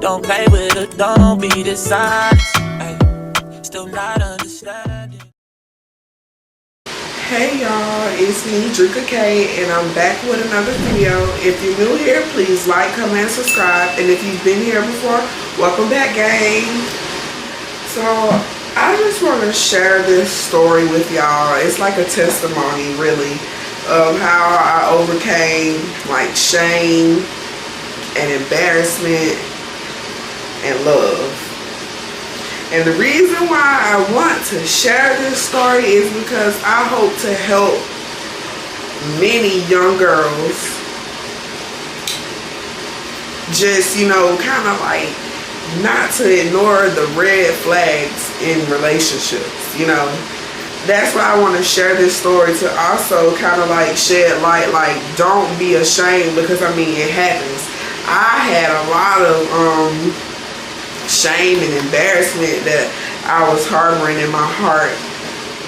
Don't play with it, don't be dishonest. Ay, still not understanding. Hey y'all, it's me, Drika K, and I'm back with another video. If you're new here, please like, comment, and subscribe. And if you've been here before, welcome back, gang. So, I just want to share this story with y'all. It's like a testimony, really, of how I overcame, like, shame and embarrassment and love. And the reason why I want to share this story is because I hope to help many young girls just, kind of like not to ignore the red flags in relationships, That's why I want to share this story, to also kind of like shed light, like don't be ashamed, because it happens. I had a lot of shame and embarrassment that I was harboring in my heart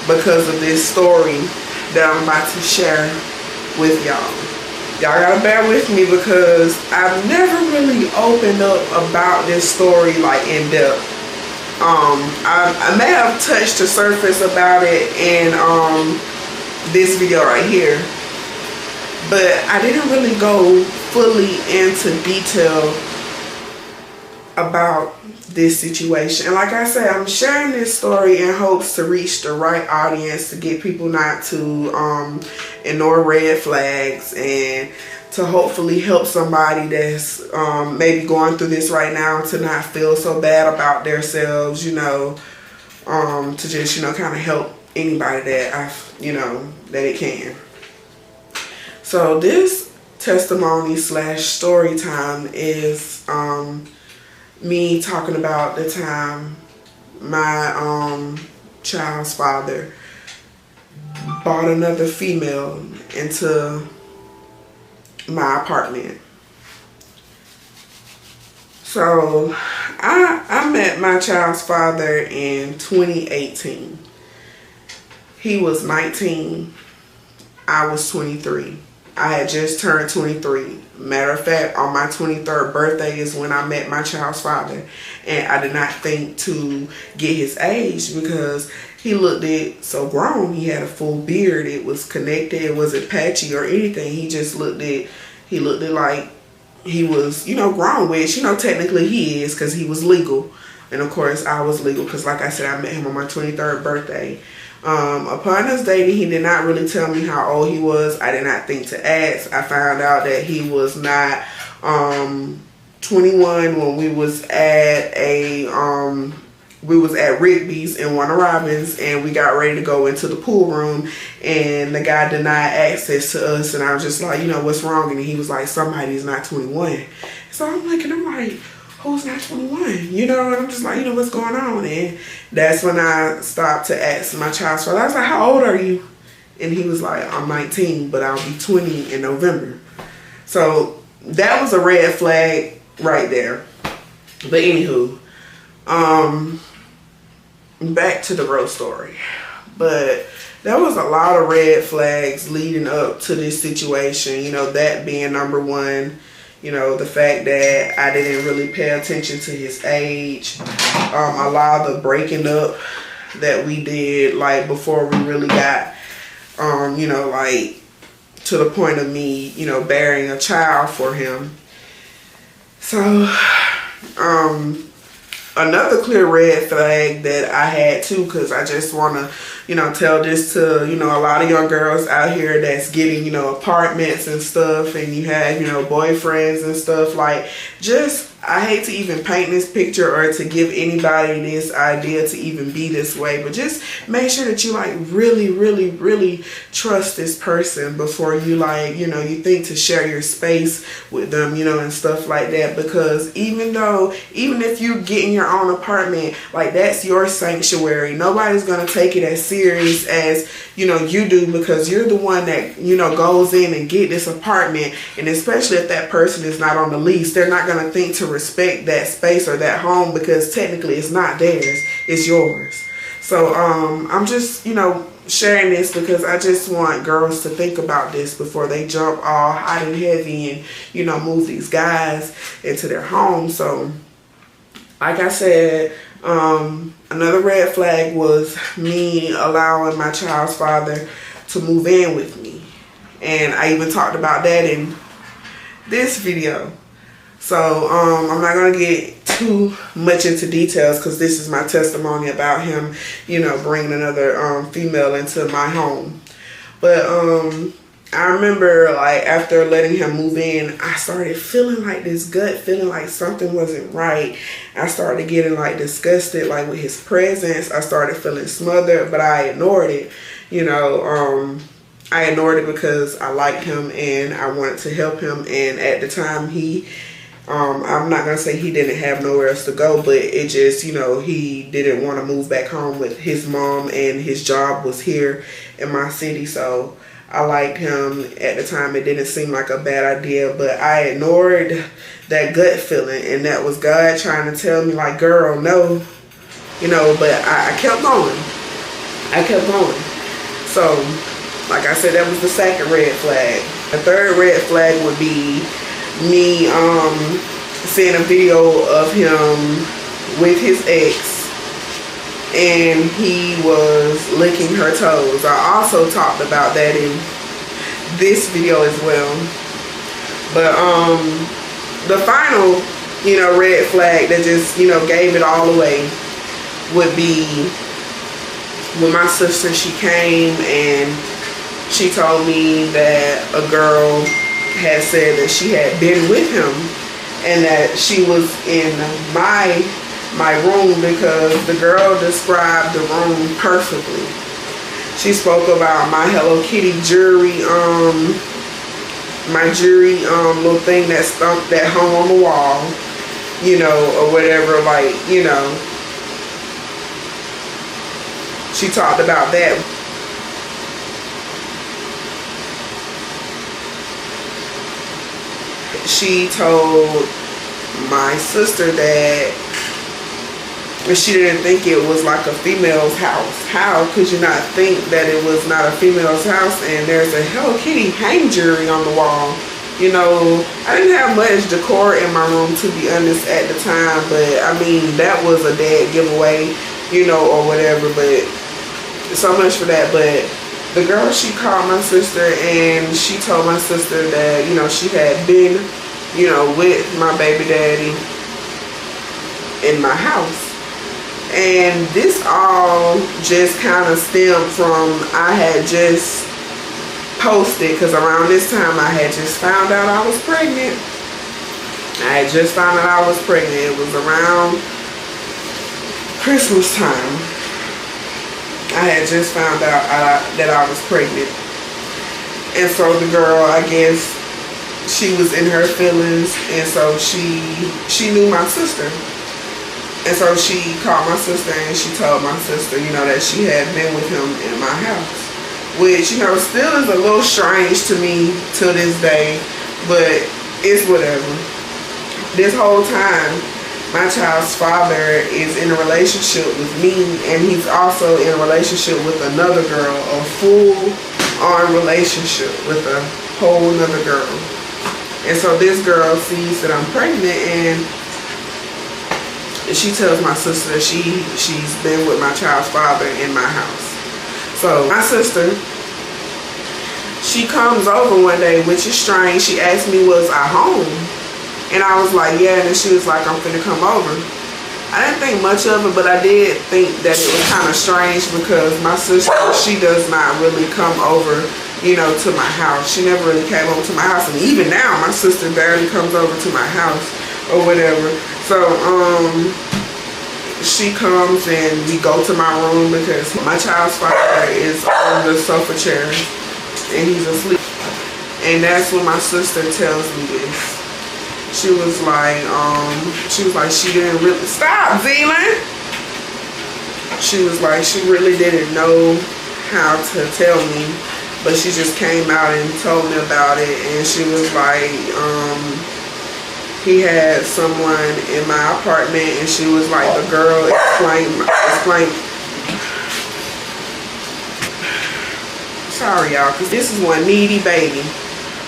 because of this story that I'm about to share with y'all. Y'all gotta bear with me because I've never really opened up about this story like in depth. I may have touched the surface about it in this video right here, but I didn't really go fully into detail about this situation. And like I said, I'm sharing this story in hopes to reach the right audience, to get people not to ignore red flags, and to hopefully help somebody that's maybe going through this right now to not feel so bad about themselves, to just, kind of help anybody that that it can. So this testimony / story time is me talking about the time my child's father brought another female into my apartment. So I met my child's father in 2018. He was 19. I was 23. I had just turned 23. Matter of fact, on my 23rd birthday is when I met my child's father. And I did not think to get his age because he looked so grown. He had a full beard. It was connected. It wasn't patchy or anything. He just looked like he was, grown, which, technically he is because he was legal. And of course I was legal because, like I said, I met him on my 23rd birthday. Upon us dating, he did not really tell me how old he was. I did not think to ask. I found out that he was not 21 when we was at Rigby's in Warner Robins, and we got ready to go into the pool room, and the guy denied access to us, and I was just like, what's wrong? And he was like, somebody's not 21. So I'm like, who's not 21? And I'm just like, what's going on? And that's when I stopped to ask my child's father. I was like, how old are you? And he was like, I'm 19, but I'll be 20 in November. So that was a red flag right there. But anywho, back to the real story. But there was a lot of red flags leading up to this situation, that being number one. The fact that I didn't really pay attention to his age. A lot of the breaking up that we did, like, before we really got, like, to the point of me, bearing a child for him. So, another clear red flag that I had too, because I just want to, tell this to, a lot of young girls out here that's getting, apartments and stuff, and you have, boyfriends and stuff. Like, I hate to even paint this picture or to give anybody this idea to even be this way, but just make sure that you like really, really, really trust this person before you you think to share your space with them, and stuff like that. Because even if you get in your own apartment, like, that's your sanctuary. Nobody's gonna take it as serious as you do, because you're the one that goes in and get this apartment. And especially if that person is not on the lease, they're not gonna think to respect that space or that home, because technically it's not theirs, it's yours. So I'm just sharing this because I just want girls to think about this before they jump all hot and heavy and, you know, move these guys into their home. So, like I said, another red flag was me allowing my child's father to move in with me. And I even talked about that in this video. So, I'm not going to get too much into details because this is my testimony about him, you know, bringing another female into my home. But I remember, like, after letting him move in, I started feeling like this gut feeling like something wasn't right. I started getting, like, disgusted, like, with his presence. I started feeling smothered, but I ignored it, you know. I ignored it because I liked him and I wanted to help him. And at the time, I'm not going to say he didn't have nowhere else to go, but it just, you know, he didn't want to move back home with his mom, and his job was here in my city. So I liked him at the time. It didn't seem like a bad idea, but I ignored that gut feeling, and that was God trying to tell me, like, girl, no, you know, but I kept going. I kept going. So, like I said, that was the second red flag. The third red flag would be me seeing a video of him with his ex, and he was licking her toes. I also talked about that in this video as well. But the final, you know, red flag that just, you know, gave it all away would be when my sister, she came and she told me that a girl had said that she had been with him and that she was in my room because the girl described the room perfectly. She spoke about my Hello Kitty jewelry, my jewelry little thing that hung on the wall, you know, or whatever, like, you know. She talked about that. She told my sister that she didn't think it was like a female's house. How could you not think that it was not a female's house and there's a Hello Kitty hang jewelry on the wall? You know, I didn't have much decor in my room, to be honest, at the time, but I mean, that was a dead giveaway, you know, or whatever, but so much for that. But the girl, she called my sister and she told my sister that, you know, she had been, you know, with my baby daddy in my house. And this all just kind of stemmed from, I had just posted, because around this time I had just found out I was pregnant. I had just found out I was pregnant. It was around Christmas time. I had just found out that I was pregnant. And so the girl, I guess, she was in her feelings, and so she knew my sister. And so she called my sister and she told my sister, you know, that she had been with him in my house. Which, you know, still is a little strange to me till this day, but it's whatever. This whole time, my child's father is in a relationship with me, and he's also in a relationship with another girl, a full-on relationship with a whole nother girl. And so this girl sees that I'm pregnant, and she tells my sister that she's been with my child's father in my house. So my sister, she comes over one day, which is strange. She asked me, was I home? And I was like, yeah. And then she was like, I'm finna come over. I didn't think much of it, but I did think that it was kind of strange because my sister, she does not really come over, you know, to my house. She never really came over to my house. And even now, my sister barely comes over to my house or whatever. So, she comes and we go to my room because my child's father is on the sofa chair and he's asleep. And that's when my sister tells me this. She was like, she didn't really, stop, Zealand! She was like, she really didn't know how to tell me, but she just came out and told me about it. And she was like, he had someone in my apartment, and she was like, the girl explained sorry y'all, because this is one needy baby.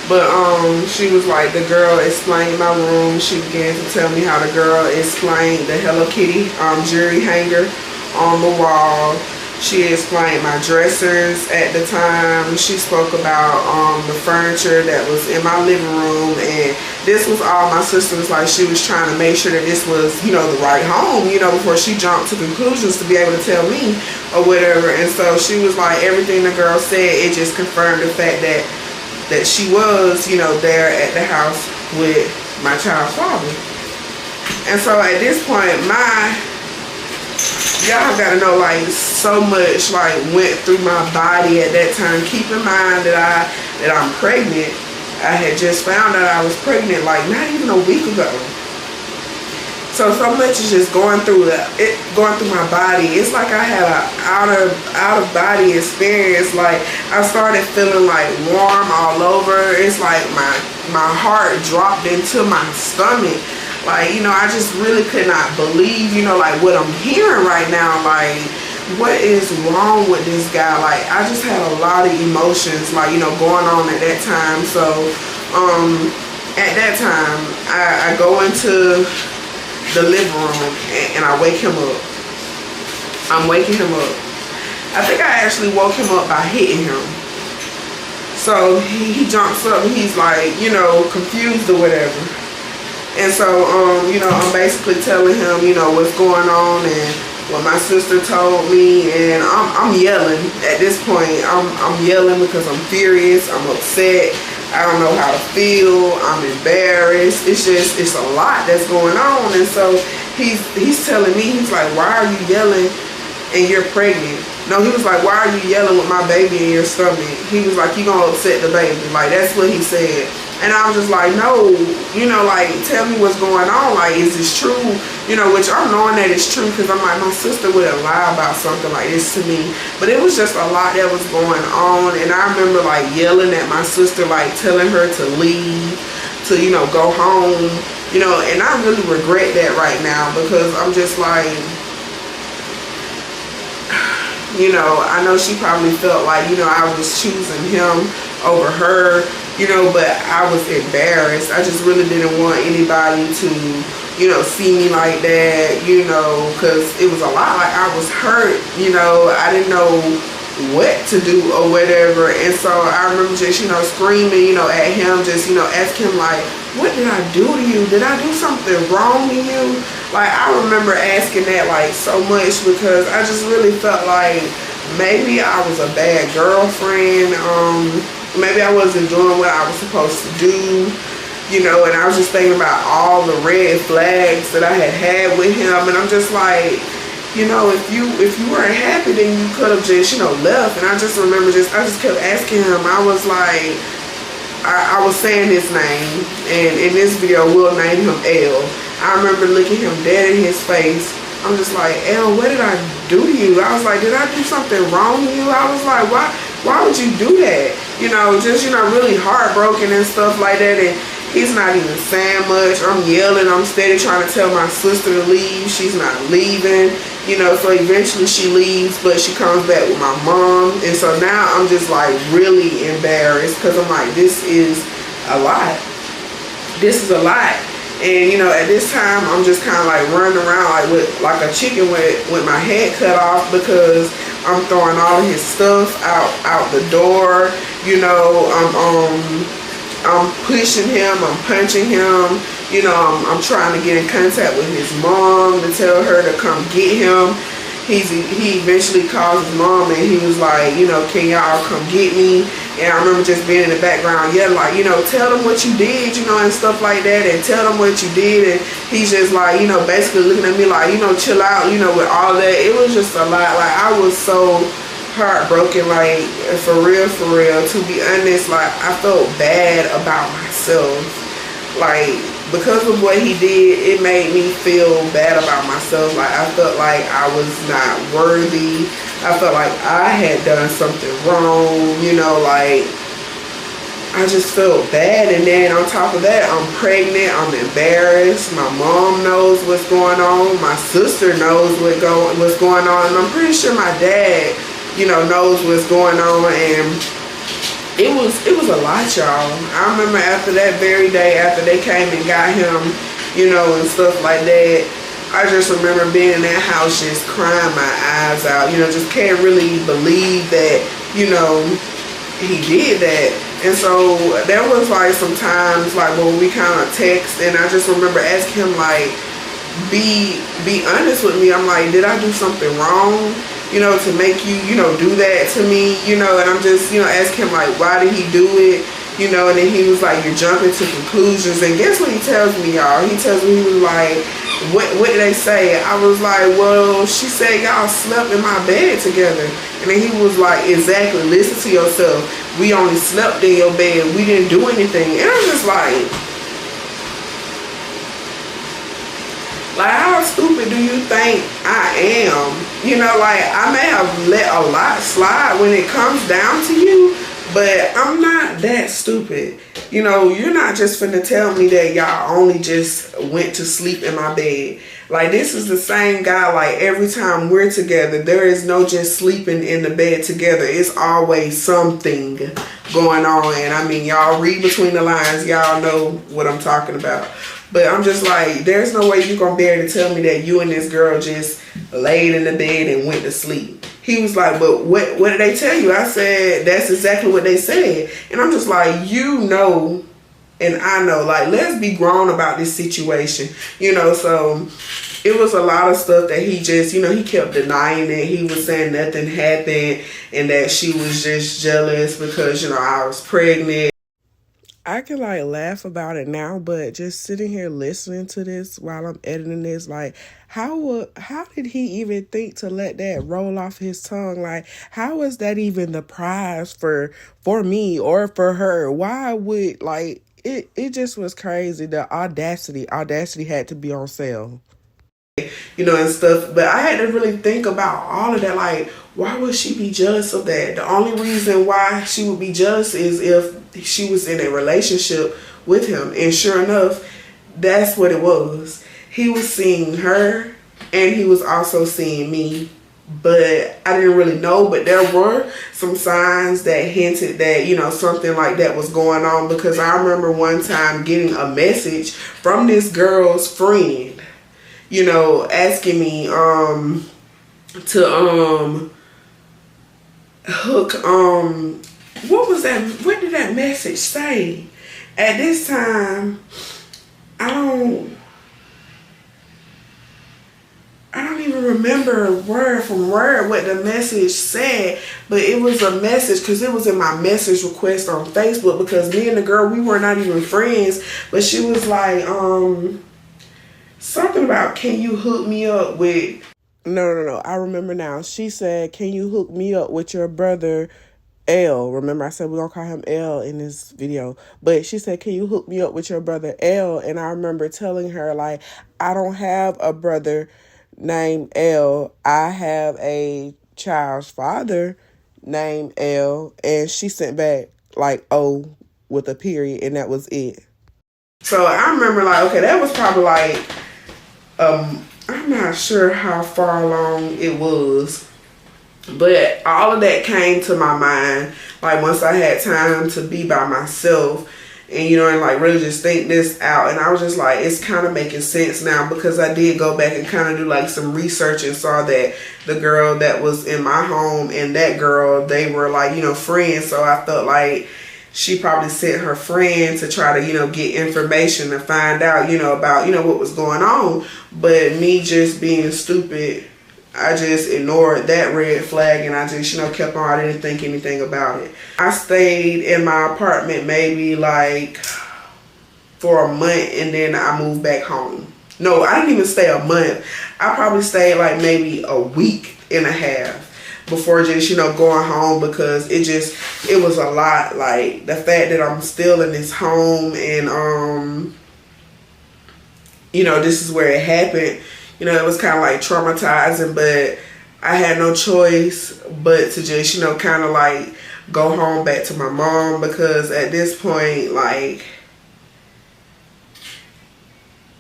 But she was like, the girl explained my room. She began to tell me how the girl explained the Hello Kitty jewelry hanger on the wall. She explained my dressers at the time. She spoke about the furniture that was in my living room, and this was all my sister was like, she was trying to make sure that this was, you know, the right home, you know, before she jumped to conclusions to be able to tell me or whatever. And so she was like, everything the girl said, it just confirmed the fact that she was, you know, there at the house with my child's father. And so at this point, y'all gotta know, like, so much like went through my body at that time. Keep in mind that I'm pregnant. I had just found out I was pregnant like not even a week ago. So much is just going through my body. It's like I had a out of body experience. Like I started feeling like warm all over. It's like my heart dropped into my stomach. Like, you know, I just really could not believe, you know, like what I'm hearing right now. Like, what is wrong with this guy? Like, I just had a lot of emotions, like, you know, going on at that time. So, at that time, I go into the living room and I wake him up. I'm waking him up. I think I actually woke him up by hitting him. So, he jumps up and he's like, you know, confused or whatever. And so, you know, I'm basically telling him, you know, what's going on and what my sister told me. And I'm yelling at this point. I'm yelling because I'm furious. I'm upset. I don't know how to feel. I'm embarrassed. It's a lot that's going on. And so he's telling me, he's like, why are you yelling and you're pregnant? No, he was like, why are you yelling with my baby in your stomach? He was like, you gonna upset the baby. Like, that's what he said. And I was just like, no, you know, like, tell me what's going on. Like, is this true? You know, which I'm knowing that it's true because I'm like, my sister wouldn't lie about something like this to me. But it was just a lot that was going on. And I remember, like, yelling at my sister, like, telling her to leave, to, you know, go home. You know, and I really regret that right now because I'm just like, you know, I know she probably felt like, you know, I was choosing him over her. You know, but I was embarrassed. I just really didn't want anybody to, you know, see me like that, you know, because it was a lot. Like, I was hurt, you know. I didn't know what to do or whatever. And so I remember just, you know, screaming, you know, at him, just, you know, asking him, like, what did I do to you? Did I do something wrong to you? Like, I remember asking that, like, so much because I just really felt like maybe I was a bad girlfriend. Maybe I wasn't doing what I was supposed to do, you know, and I was just thinking about all the red flags that I had with him, and I'm just like, you know, if you weren't happy, then you could have just, you know, left. And I just remember I just kept asking him. I was like, I was saying his name, and in this video, we'll name him L. I remember looking him dead in his face. I'm just like, L, what did I do to you? I was like, did I do something wrong to you? I was like, why would you do that? You know, just, you know, really heartbroken and stuff like that. And he's not even saying much. I'm yelling. I'm steady trying to tell my sister to leave. She's not leaving. You know, so eventually she leaves, but she comes back with my mom. And so now I'm just like really embarrassed because I'm like, this is a lot. This is a lot. And, you know, at this time, I'm just kind of like running around like a chicken with my head cut off because I'm throwing all of his stuff out the door. You know, I'm pushing him. I'm punching him. You know, I'm trying to get in contact with his mom to tell her to come get him. He eventually called his mom and he was like, you know, can y'all come get me? And I remember just being in the background yelling like, you know, tell them what you did, you know, and stuff like that, and tell them what you did. And he's just like, you know, basically looking at me like, you know, chill out, you know, with all that. It was just a lot. Like, I was so heartbroken, like, for real, to be honest. Like, I felt bad about myself. Like, because of what he did, it made me feel bad about myself. Like, I felt like I was not worthy. I felt like I had done something wrong, you know, like, I just felt bad. And then on top of that, I'm pregnant, I'm embarrassed. My mom knows what's going on. My sister knows what's going on. And I'm pretty sure my dad, you know, knows what's going on. And it was a lot, y'all. I remember after that very day, after they came and got him, you know, and stuff like that, I just remember being in that house just crying my eyes out, you know, just can't really believe that, you know, he did that. And so there was like some times like when we kind of text, and I just remember asking him like, be honest with me. I'm like, did I do something wrong, you know, to make you, you know, do that to me, you know? And I'm just, you know, asking him like, why did he do it, you know? And then he was like, you're jumping to conclusions. And guess what he tells me, y'all? He tells me, he was like, what did they say? I was like, well, she said y'all slept in my bed together. And then he was like, exactly, listen to yourself. We only slept in your bed. We didn't do anything. And I'm just like, how stupid do you think I am? You know, like, I may have let a lot slide when it comes down to you, but I'm not that stupid. You know, you're not just finna tell me that y'all only just went to sleep in my bed. Like, this is the same guy, like, every time we're together, there is no just sleeping in the bed together. It's always something going on. And I mean, y'all read between the lines. Y'all know what I'm talking about. But I'm just like, there's no way you're going to be able to tell me that you and this girl just laid in the bed and went to sleep. He was like, but what did they tell you? I said, that's exactly what they said. And I'm just like, you know, and I know, like, let's be grown about this situation. You know, so it was a lot of stuff that he just, you know, he kept denying it. He was saying nothing happened and that she was just jealous because, you know, I was pregnant. I can like laugh about it now, but just sitting here listening to this while I'm editing this, like, how did he even think to let that roll off his tongue? Like, how is that even the prize for me or for her? Why would, like, it just was crazy. The audacity had to be on sale. You know, and stuff. But I had to really think about all of that. Like, why would she be jealous of that? The only reason why she would be jealous is if she was in a relationship with him. And sure enough, that's what it was. He was seeing her and he was also seeing me. But I didn't really know. But there were some signs that hinted that, you know, something like that was going on. Because I remember one time getting a message from this girl's friend, you know, asking me to hook what was that? What did that message say? At this time, I don't even remember word from word what the message said, but it was a message because it was in my message request on Facebook, because me and the girl, we were not even friends, but she was like, something about, can you hook me up with... No. I remember now. She said, can you hook me up with your brother, L? Remember I said we're going to call him L in this video. But she said, can you hook me up with your brother, L? And I remember telling her, like, I don't have a brother named L. I have a child's father named L. And she sent back, like, O with a period, and that was it. So I remember, like, okay, that was probably like... I'm not sure how far along it was, but all of that came to my mind, like, once I had time to be by myself and, you know, and like really just think this out. And I was just like, it's kind of making sense now, because I did go back and kind of do like some research and saw that the girl that was in my home and that girl, they were like, you know, friends. So I felt like she probably sent her friend to try to, you know, get information to find out, you know, about, you know, what was going on. But me just being stupid, I just ignored that red flag and I just, you know, kept on. I didn't think anything about it. I stayed in my apartment maybe like for a month, and then I moved back home. No, I didn't even stay a month. I probably stayed like maybe a week and a half before just, you know, going home, because it was a lot. Like, the fact that I'm still in this home and, you know, this is where it happened, you know, it was kind of like traumatizing, but I had no choice but to just, you know, kind of like go home back to my mom, because at this point, like,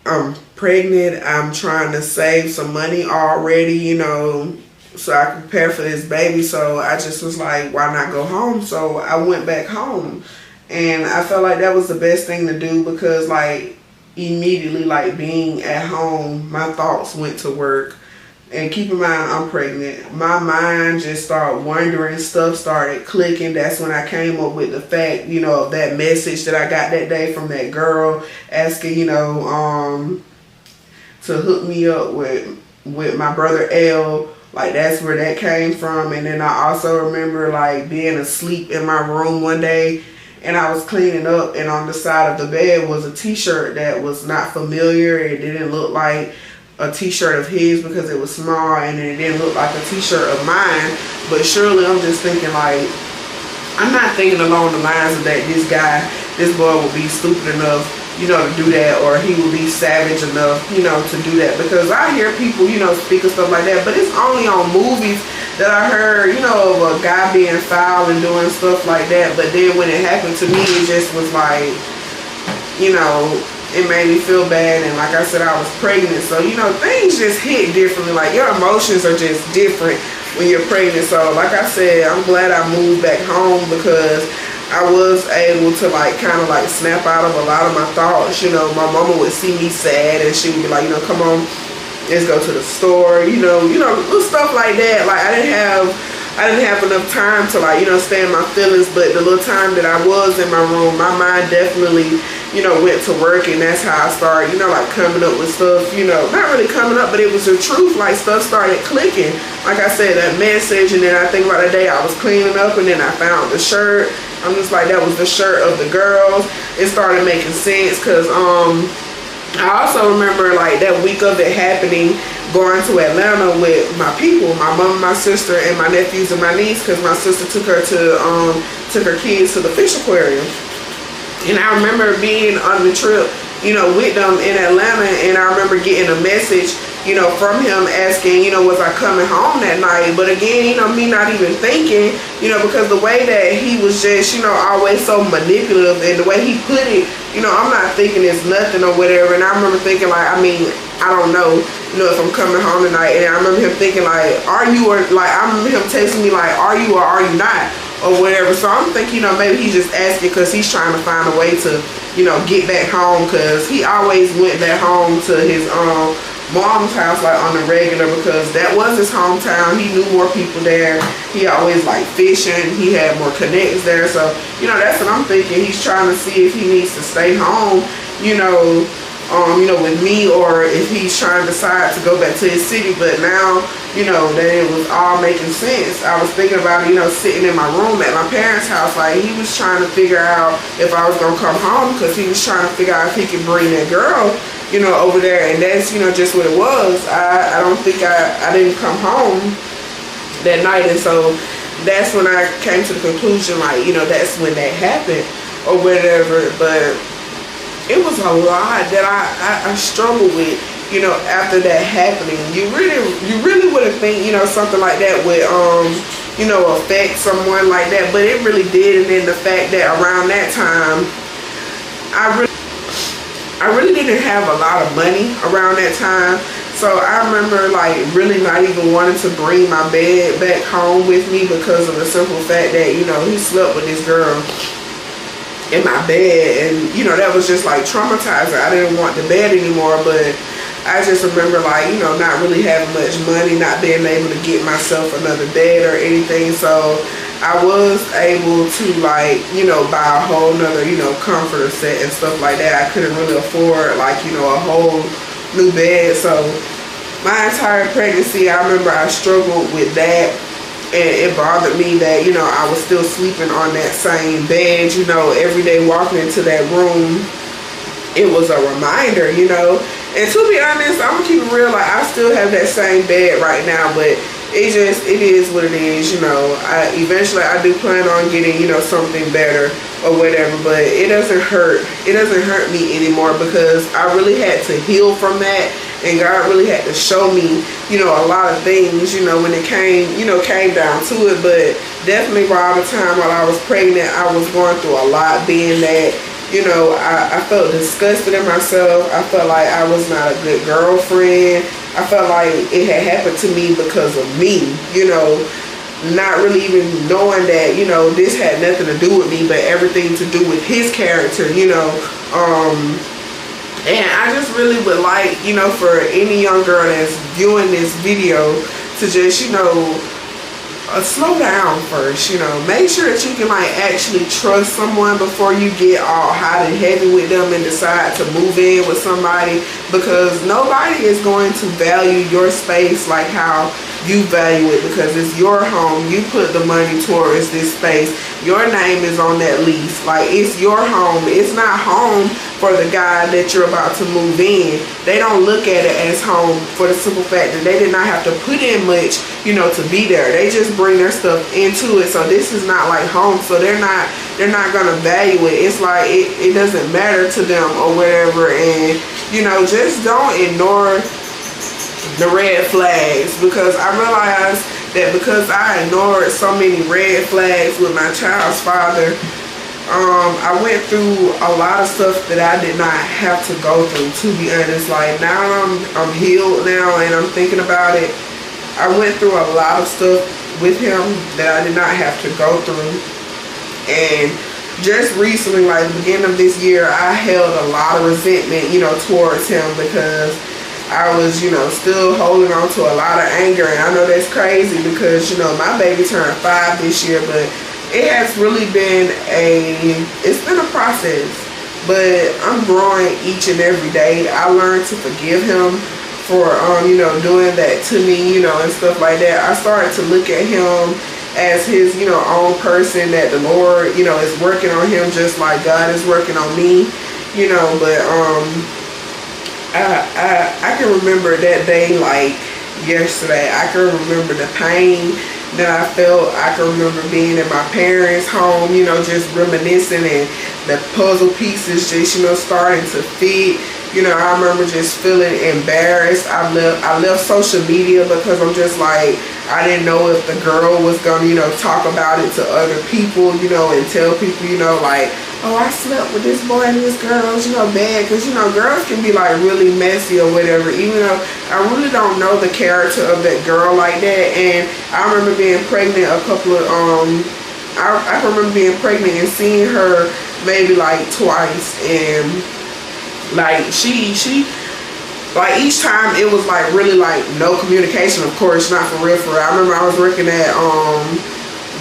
I'm pregnant, I'm trying to save some money already, you know, so I could prepare for this baby. So I just was like, why not go home? So I went back home, and I felt like that was the best thing to do, because like immediately, like being at home, my thoughts went to work. And keep in mind, I'm pregnant. My mind just started wondering, stuff started clicking. That's when I came up with the fact, you know, of that message that I got that day from that girl asking, you know, to hook me up with my brother L. Like, that's where that came from. And then I also remember like being asleep in my room one day, and I was cleaning up, and on the side of the bed was a t-shirt that was not familiar. It didn't look like a t-shirt of his because it was small, and it didn't look like a t-shirt of mine. But surely I'm just thinking, like, I'm not thinking along the lines of that this boy will be stupid enough, you know, to do that, or he will be savage enough, you know, to do that. Because I hear people, you know, speak of stuff like that, but it's only on movies that I heard, you know, of a guy being foul and doing stuff like that. But then when it happened to me, it just was like, you know, it made me feel bad. And like I said, I was pregnant, so you know, things just hit differently. Like, your emotions are just different when you're pregnant. So like I said, I'm glad I moved back home, because I was able to like kind of like snap out of a lot of my thoughts. You know, my mama would see me sad, and she would be like, you know, come on, let's go to the store, you know, little stuff like that. Like, I didn't have enough time to, like, you know, stay in my feelings. But the little time that I was in my room, my mind definitely, you know, went to work. And that's how I started, you know, like coming up with stuff, you know, not really coming up, but it was the truth. Like, stuff started clicking. Like I said, that message. And then I think about the day I was cleaning up, and then I found the shirt. I'm just like, that was the shirt of the girls. It started making sense, because I also remember like that week of it happening, going to Atlanta with my people, my mom, my sister, and my nephews and my niece, because my sister took her kids to the fish aquarium. And I remember being on the trip, you know, with them in Atlanta, and I remember getting a message, you know, from him asking, you know, was I coming home that night? But again, you know, me not even thinking, you know, because the way that he was just, you know, always so manipulative, and the way he put it, you know, I'm not thinking it's nothing or whatever. And I remember thinking, like, I mean, I don't know, you know, if I'm coming home tonight. And I remember him thinking, like, are you, or like, I remember him texting me like, are you or are you not, or whatever. So I'm thinking, you know, maybe he's just asking because he's trying to find a way to, you know, get back home, because he always went back home to his mom's house like on the regular, because that was his hometown. He knew more people there. He always liked fishing. He had more connects there. So, you know, that's what I'm thinking. He's trying to see if he needs to stay home, you know, with me, or if he's trying to decide to go back to his city. But now, you know, that it was all making sense. I was thinking about, you know, sitting in my room at my parents' house. Like, he was trying to figure out if I was going to come home, because he was trying to figure out if he could bring that girl, you know, over there. And that's, you know, just what it was. I don't think I didn't come home that night. And so that's when I came to the conclusion, like, you know, that's when that happened or whatever. But it was a lot that I struggled with, you know, after that happening. You really wouldn't think, you know, something like that would you know, affect someone like that, but it really did. And then the fact that around that time I really didn't have a lot of money around that time. So I remember like really not even wanting to bring my bed back home with me, because of the simple fact that, you know, he slept with this girl in my bed, and you know, that was just like traumatizing. I didn't want the bed anymore. But I just remember, like, you know, not really having much money, not being able to get myself another bed or anything. So I was able to, like, you know, buy a whole nother, you know, comforter set and stuff like that. I couldn't really afford, like, you know, a whole new bed. So my entire pregnancy, I remember I struggled with that. And it bothered me that, you know, I was still sleeping on that same bed, you know, every day walking into that room. It was a reminder, you know. And to be honest, I'm gonna keep it real, like, I still have that same bed right now, but it is what it is, you know. Eventually I do plan on getting, you know, something better or whatever, but it doesn't hurt me anymore, because I really had to heal from that. And God really had to show me, you know, a lot of things, you know, when it came down to it. But definitely all the time while I was pregnant, I was going through a lot, being that, You know, I felt disgusted in myself. I felt like I was not a good girlfriend. I felt like it had happened to me because of me, you know, not really even knowing that, you know, this had nothing to do with me, but everything to do with his character, you know. And I just really would like, you know, for any young girl that's viewing this video to just, you know, slow down first, you know. Make sure that you can like actually trust someone before you get all hot and heavy with them and decide to move in with somebody, because nobody is going to value your space like how you value it, because it's your home. You put the money towards this space. Your name is on that lease. Like, it's your home. It's not home for the guy that you're about to move in. They don't look at it as home for the simple fact that they did not have to put in much, you know, to be there. They just bring their stuff into it. So this is not like home. So they're not gonna value it. It's like it doesn't matter to them or whatever. And you know, just don't ignore the red flags, because I realized that because I ignored so many red flags with my child's father, I went through a lot of stuff that I did not have to go through, to be honest. Like, now I'm healed now and I'm thinking about it. I went through a lot of stuff with him that I did not have to go through. And just recently, like the beginning of this year, I held a lot of resentment, you know, towards him, because I was, you know, still holding on to a lot of anger. And I know that's crazy because, you know, my baby turned 5 this year, but it has really been it's been a process. But I'm growing each and every day. I learned to forgive him for, you know, doing that to me, you know, and stuff like that. I started to look at him as his, you know, own person, that the Lord, you know, is working on him just like God is working on me, you know. But I can remember that day like yesterday. I can remember the pain that I felt. I can remember being in my parents' home, you know, just reminiscing, and the puzzle pieces just, you know, starting to fit. You know, I remember just feeling embarrassed. I left social media because I'm just like, I didn't know if the girl was gonna, you know, talk about it to other people, you know, and tell people, you know, like, oh, I slept with this boy and this girl's, you know, bad. Because, you know, girls can be like really messy or whatever, even though I really don't know the character of that girl like that. And I remember being pregnant a couple of, I remember being pregnant and seeing her maybe like twice, and like she like each time it was like really like no communication, of course, not for real. I remember I was working at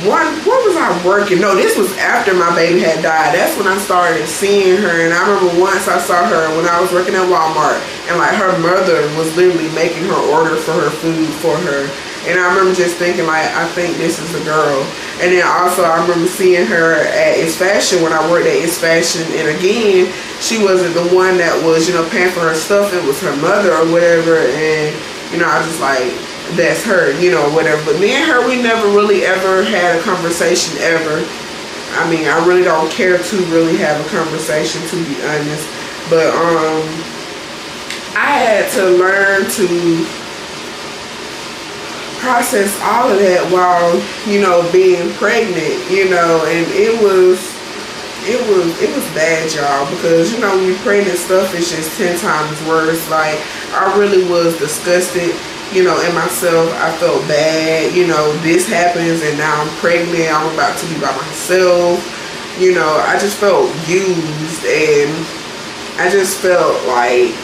what was I working? No, this was after my baby had died. That's when I started seeing her. And I remember once I saw her when I was working at Walmart, and like her mother was literally making her order for her food for her. And I remember just thinking, like, I think this is the girl. And then also I remember seeing her at It's Fashion when I worked at It's Fashion. And again, she wasn't the one that was, you know, paying for her stuff. It was her mother or whatever. And, you know, I was just like, that's her, you know, whatever. But me and her, we never really ever had a conversation ever. I mean, I really don't care to really have a conversation, to be honest. But I had to learn to process all of that while, you know, being pregnant, you know. And it was bad, y'all, because, you know, when you're pregnant, stuff is just 10 times worse. Like, I really was disgusted, you know, in myself. I felt bad, you know, this happens and now I'm pregnant, I'm about to be by myself, you know. I just felt used, and I just felt like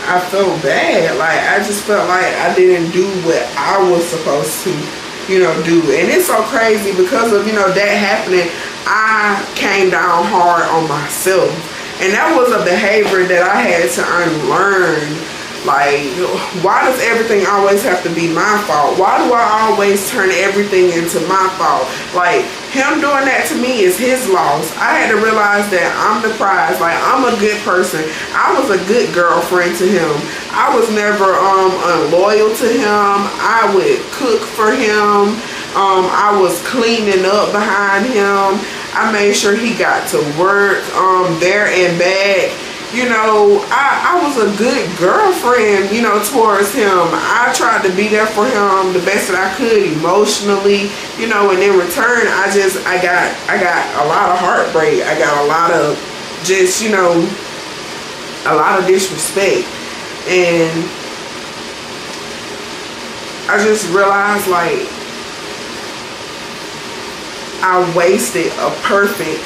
I felt bad. Like, I just felt like I didn't do what I was supposed to, you know, do. And it's so crazy because of, you know, that happening, I came down hard on myself. And that was a behavior that I had to unlearn. Like, why does everything always have to be my fault? Why do I always turn everything into my fault? Like, him doing that to me is his loss. I had to realize that I'm the prize. Like, I'm a good person. I was a good girlfriend to him. I was never unloyal to him. I would cook for him. I was cleaning up behind him. I made sure he got to work there and back. You know, I was a good girlfriend, you know, towards him. I tried to be there for him the best that I could emotionally, you know, and in return, I got a lot of heartbreak. I got a lot of just, you know, a lot of disrespect. And I just realized, like, I wasted a perfect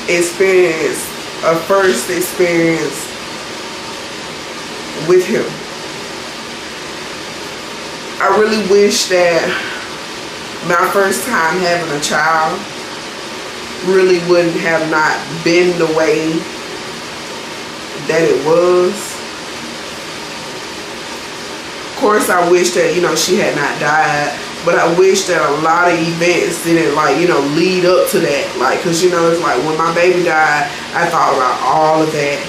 experience, a first experience with him. I really wish that my first time having a child really wouldn't have not been the way that it was. Of course, I wish that, you know, she had not died, but I wish that a lot of events didn't, like, you know, lead up to that. Like, because, you know, it's like when my baby died, I thought about all of that.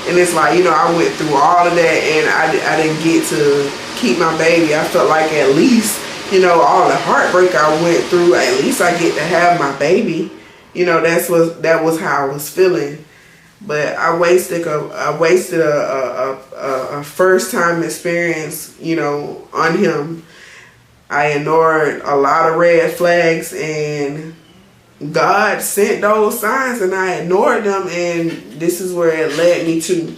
And it's like, you know, I went through all of that and I didn't get to keep my baby. I felt like at least, you know, all the heartbreak I went through, at least I get to have my baby. You know, that was how I was feeling. But I wasted a first time experience, you know, on him. I ignored a lot of red flags, and God sent those signs and I ignored them, and this is where it led me to.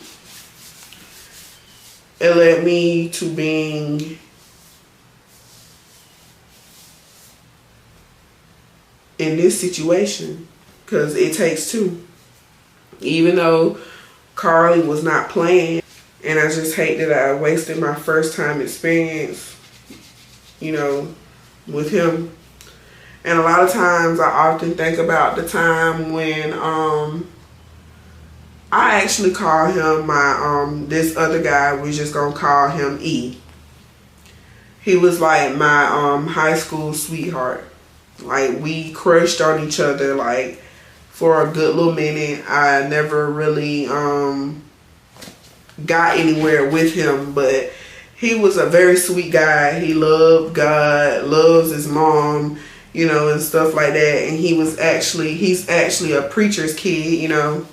It led me to being in this situation, because it takes two. Even though Carly was not playing, and I just hate that I wasted my first time experience, you know, with him. And a lot of times I often think about the time when I actually call him my this other guy, we're just gonna call him E. He was like my high school sweetheart. Like, we crushed on each other, like, for a good little minute. I never really got anywhere with him, but he was a very sweet guy. He loved God, loves his mom, you know, and stuff like that. And he's actually a preacher's kid, you know.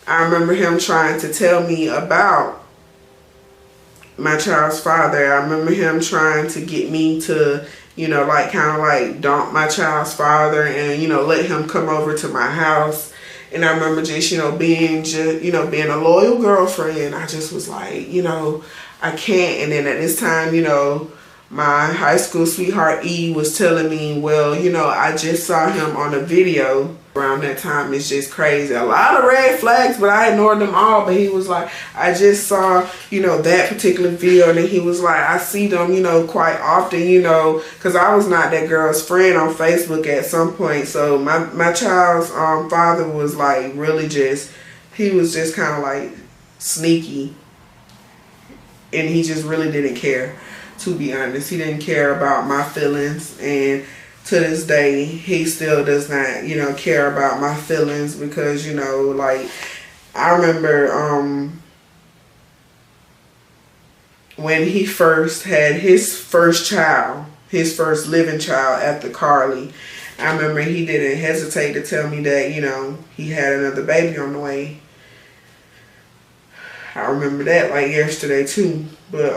I remember him trying to tell me about my child's father. I remember him trying to get me to, you know, like, kind of like dump my child's father and, you know, let him come over to my house. And I remember just, you know, being a loyal girlfriend. I just was like, you know, I can't. And then at this time, you know, my high school sweetheart E was telling me, well, you know, I just saw him on a video. Around that time, it's just crazy. A lot of red flags, but I ignored them all. But he was like, I just saw, you know, that particular video. And then he was like, I see them, you know, quite often, you know, because I was not that girl's friend on Facebook at some point. So my child's father was like really just, he was just kind of like sneaky. And he just really didn't care, to be honest. He didn't care about my feelings. And to this day, he still does not, you know, care about my feelings, because, you know, like, I remember when he first had his first child, his first living child after Carly, I remember he didn't hesitate to tell me that, you know, he had another baby on the way. I remember that like yesterday too. But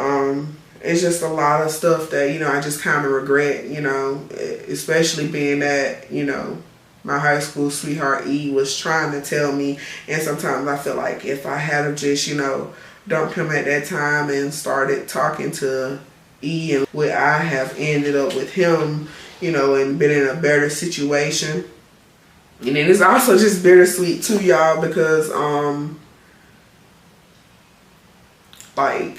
it's just a lot of stuff that, you know, I just kind of regret, you know, especially being that, you know, my high school sweetheart E was trying to tell me. And sometimes I feel like if I had have just, you know, dumped him at that time and started talking to E, and would I have ended up with him, you know, and been in a better situation. And then it's also just bittersweet too, y'all, because like,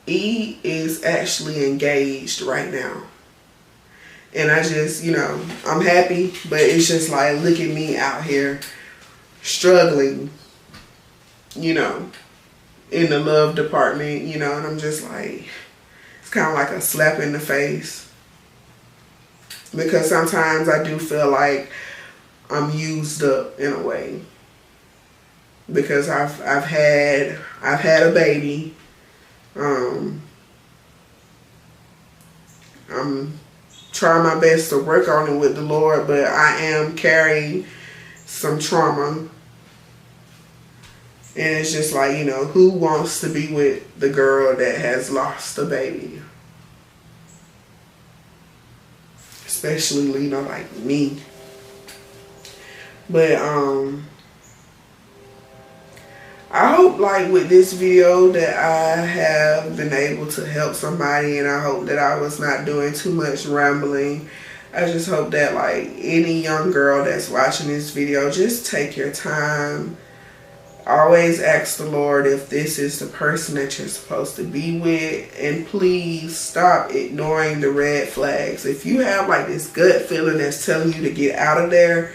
E is actually engaged right now. And I just, you know, I'm happy, but it's just like, look at me out here struggling, you know, in the love department, you know, and I'm just like, it's kind of like a slap in the face. Because sometimes I do feel like I'm used up in a way. Because I've had a baby. I'm trying my best to work on it with the Lord, but I am carrying some trauma. And it's just like, you know, who wants to be with the girl that has lost a baby? Especially, you know, like me. But hope like with this video that I have been able to help somebody, and I hope that I was not doing too much rambling. I just hope that like any young girl that's watching this video, just take your time. Always ask the Lord if this is the person that you're supposed to be with, and please stop ignoring the red flags. If you have like this gut feeling that's telling you to get out of there,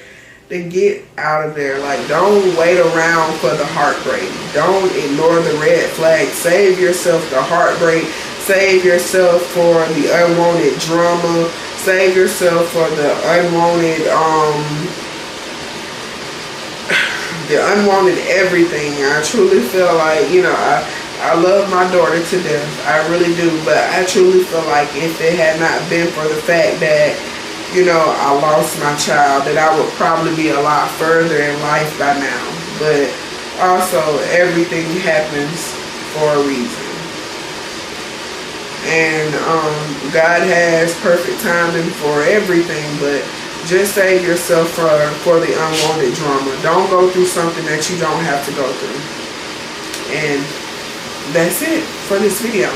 then get out of there. Like, don't wait around for the heartbreak. Don't ignore the red flag. Save yourself the heartbreak. Save yourself for the unwanted drama. Save yourself for the unwanted everything. I truly feel like, you know, I love my daughter to death. I really do. But I truly feel like if it had not been for the fact that, you know, I lost my child, that I would probably be a lot further in life by now. But also, everything happens for a reason. And God has perfect timing for everything, but just save yourself for the unwanted drama. Don't go through something that you don't have to go through. And that's it for this video.